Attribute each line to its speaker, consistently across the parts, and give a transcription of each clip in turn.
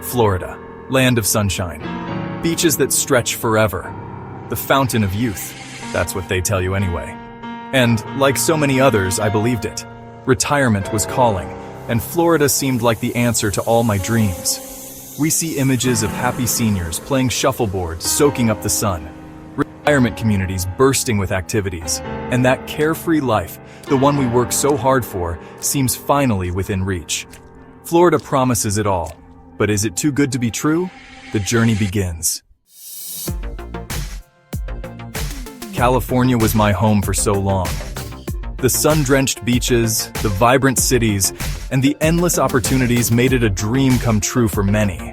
Speaker 1: Florida, land of sunshine. Beaches that stretch forever. The fountain of youth. That's what they tell you anyway. And, like so many others, I believed it. Retirement was calling, and Florida seemed like the answer to all my dreams. We see images of happy seniors playing shuffleboard, soaking up the sun. Retirement communities bursting with activities. And that carefree life, the one we work so hard for, seems finally within reach. Florida promises it all. But is it too good to be true? The journey begins. California was my home for so long. The sun-drenched beaches, the vibrant cities, and the endless opportunities made it a dream come true for many.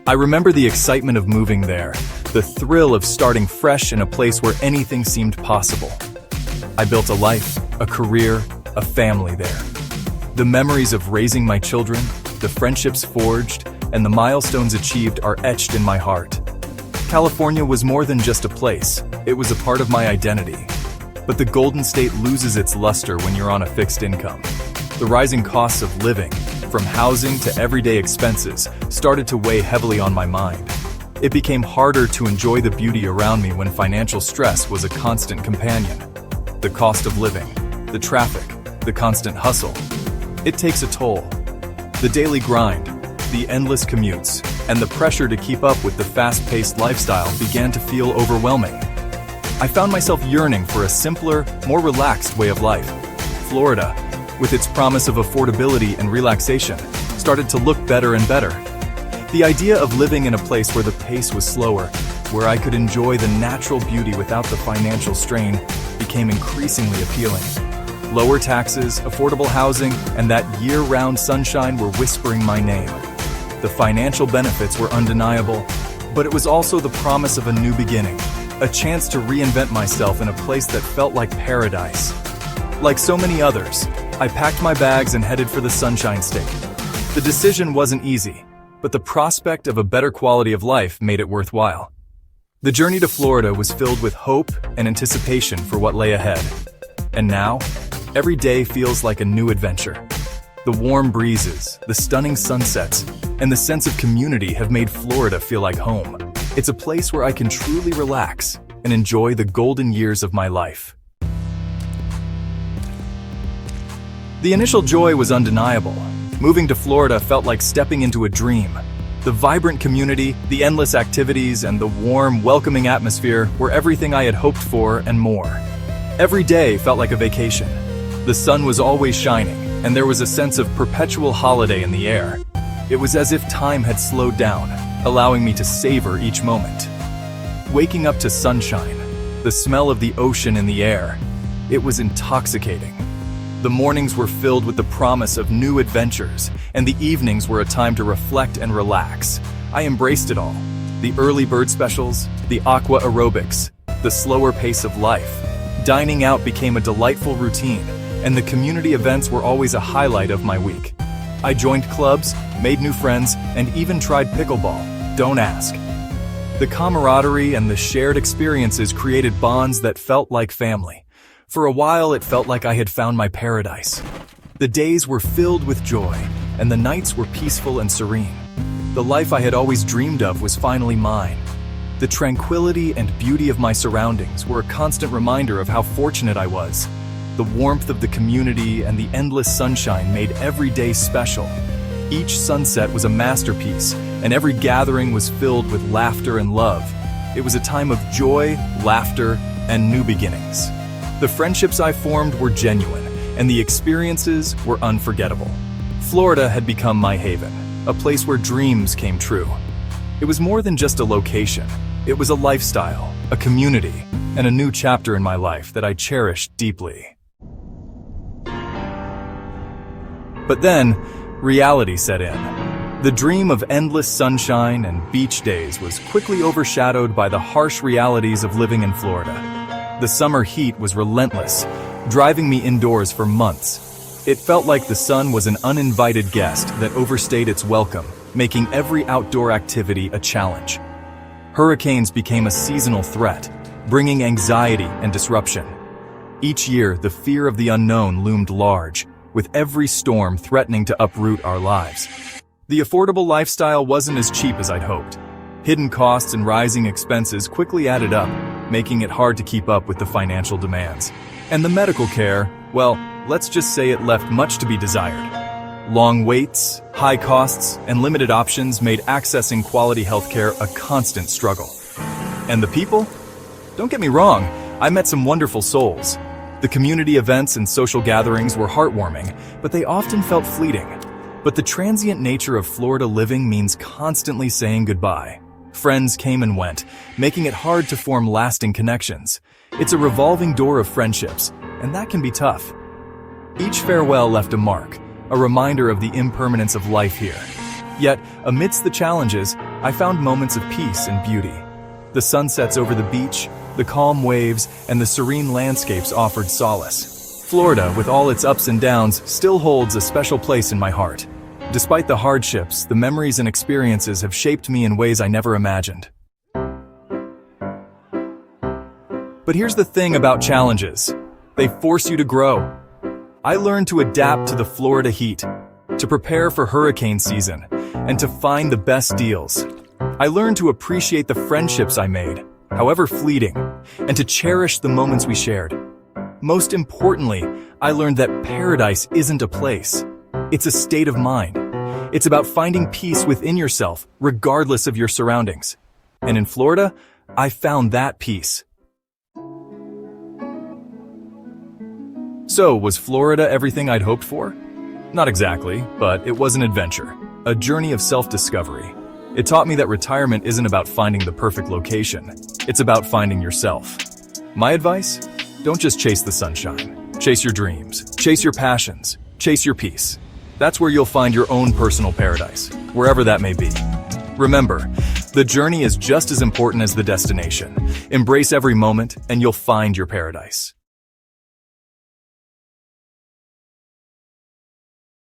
Speaker 1: I remember the excitement of moving there, the thrill of starting fresh in a place where anything seemed possible. I built a life, a career, a family there. The memories of raising my children, the friendships forged, and the milestones achieved are etched in my heart. California was more than just a place, it was a part of my identity. But the Golden State loses its luster when you're on a fixed income. The rising costs of living, from housing to everyday expenses, started to weigh heavily on my mind. It became harder to enjoy the beauty around me when financial stress was a constant companion. The cost of living, the traffic, the constant hustle. It takes a toll. The daily grind, the endless commutes, and the pressure to keep up with the fast-paced lifestyle began to feel overwhelming. I found myself yearning for a simpler, more relaxed way of life. Florida, with its promise of affordability and relaxation, started to look better and better. The idea of living in a place where the pace was slower, where I could enjoy the natural beauty without the financial strain, became increasingly appealing. Lower taxes, affordable housing, and that year-round sunshine were whispering my name. The financial benefits were undeniable, but it was also the promise of a new beginning, a chance to reinvent myself in a place that felt like paradise. Like so many others, I packed my bags and headed for the Sunshine State. The decision wasn't easy, but the prospect of a better quality of life made it worthwhile. The journey to Florida was filled with hope and anticipation for what lay ahead. And now, every day feels like a new adventure. The warm breezes, the stunning sunsets, and the sense of community have made Florida feel like home. It's a place where I can truly relax and enjoy the golden years of my life. The initial joy was undeniable. Moving to Florida felt like stepping into a dream. The vibrant community, the endless activities, and the warm, welcoming atmosphere were everything I had hoped for and more. Every day felt like a vacation. The sun was always shining, and there was a sense of perpetual holiday in the air. It was as if time had slowed down, allowing me to savor each moment. Waking up to sunshine, the smell of the ocean in the air, it was intoxicating. The mornings were filled with the promise of new adventures, and the evenings were a time to reflect and relax. I embraced it all. The early bird specials, the aqua aerobics, the slower pace of life. Dining out became a delightful routine, and the community events were always a highlight of my week. I joined clubs, made new friends, and even tried pickleball. Don't ask. The camaraderie and the shared experiences created bonds that felt like family. For a while, it felt like I had found my paradise. The days were filled with joy, and the nights were peaceful and serene. The life I had always dreamed of was finally mine. The tranquility and beauty of my surroundings were a constant reminder of how fortunate I was. The warmth of the community and the endless sunshine made every day special. Each sunset was a masterpiece, and every gathering was filled with laughter and love. It was a time of joy, laughter, and new beginnings. The friendships I formed were genuine, and the experiences were unforgettable. Florida had become my haven, a place where dreams came true. It was more than just a location. It was a lifestyle, a community, and a new chapter in my life that I cherished deeply. But then, reality set in. The dream of endless sunshine and beach days was quickly overshadowed by the harsh realities of living in Florida. The summer heat was relentless, driving me indoors for months. It felt like the sun was an uninvited guest that overstayed its welcome, making every outdoor activity a challenge. Hurricanes became a seasonal threat, bringing anxiety and disruption. Each year, the fear of the unknown loomed large, with every storm threatening to uproot our lives. The affordable lifestyle wasn't as cheap as I'd hoped. Hidden costs and rising expenses quickly added up, making it hard to keep up with the financial demands. And the medical care, well, let's just say it left much to be desired. Long waits, high costs, and limited options made accessing quality healthcare a constant struggle. And the people? Don't get me wrong, I met some wonderful souls. The community events and social gatherings were heartwarming, but they often felt fleeting. But the transient nature of Florida living means constantly saying goodbye. Friends came and went, making it hard to form lasting connections. It's a revolving door of friendships, and that can be tough. Each farewell left a mark, a reminder of the impermanence of life here. Yet, amidst the challenges, I found moments of peace and beauty. The sunsets over the beach, the calm waves, and the serene landscapes offered solace. Florida, with all its ups and downs, still holds a special place in my heart. Despite the hardships, the memories and experiences have shaped me in ways I never imagined. But here's the thing about challenges. They force you to grow. I learned to adapt to the Florida heat, to prepare for hurricane season, and to find the best deals. I learned to appreciate the friendships I made, however fleeting, and to cherish the moments we shared. Most importantly, I learned that paradise isn't a place. It's a state of mind. It's about finding peace within yourself, regardless of your surroundings. And in Florida, I found that peace. So, was Florida everything I'd hoped for? Not exactly, but it was an adventure, a journey of self-discovery. It taught me that retirement isn't about finding the perfect location. It's about finding yourself. My advice? Don't just chase the sunshine. Chase your dreams. Chase your passions. Chase your peace. That's where you'll find your own personal paradise, wherever that may be. Remember, the journey is just as important as the destination. Embrace every moment, and you'll find your paradise.